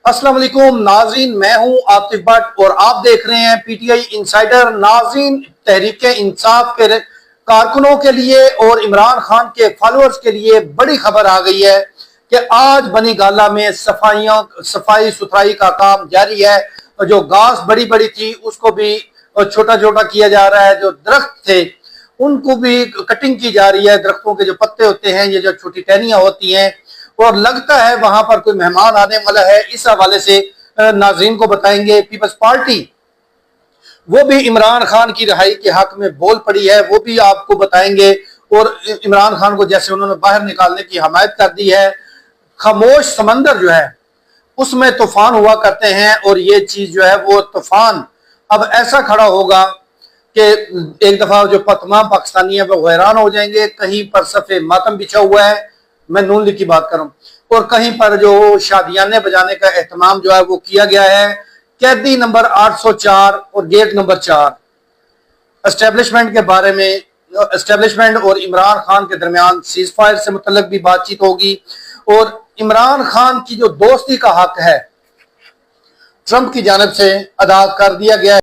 अस्सलाम वालेकुम नाज़रीन, मैं हूं आतिफ भट्ट और आप देख रहे हैं पीटीआई इंसाइडर। नाज़रीन, तहरीक इंसाफ के कारकुनों के लिए और इमरान खान के फॉलोअर्स के लिए बड़ी खबर आ गई है कि आज बनी गाला में सफाई सुथराई का काम जारी है। जो घास बड़ी बड़ी थी उसको भी छोटा छोटा किया जा रहा है। जो दरख्त थे उनको भी कटिंग की जा रही है। दरख्तों के जो पत्ते होते हैं, ये जो छोटी टहनियां होती हैं, और लगता है वहां पर कोई मेहमान आने वाला है। इस हवाले से नाज़रीन को बताएंगे। पीपल्स पार्टी वो भी इमरान खान की रिहाई के हक में बोल पड़ी है, वो भी आपको बताएंगे। और इमरान खान को जैसे उन्होंने बाहर निकालने की हमायत कर दी है। खामोश समंदर जो है उसमें तूफान हुआ करते हैं, और ये चीज जो है वो तूफान अब ऐसा खड़ा होगा कि एक दफा जो तमाम पाकिस्तानी है वो हैरान हो जाएंगे। कहीं पर सफ़े मातम बिछा हुआ है, मैं नून लीग की बात करूं, और कहीं पर जो शादियाने बजाने का एहतमाम जो है वो किया गया है। कैदी नंबर 804 और गेट नंबर 4 एस्टेब्लिशमेंट के बारे में, एस्टेब्लिशमेंट और इमरान खान के दरमियान सीज फायर से मुतल्लिक भी बातचीत होगी। और इमरान खान की जो दोस्ती का हक है ट्रंप की जानिब से अदा कर दिया गया है।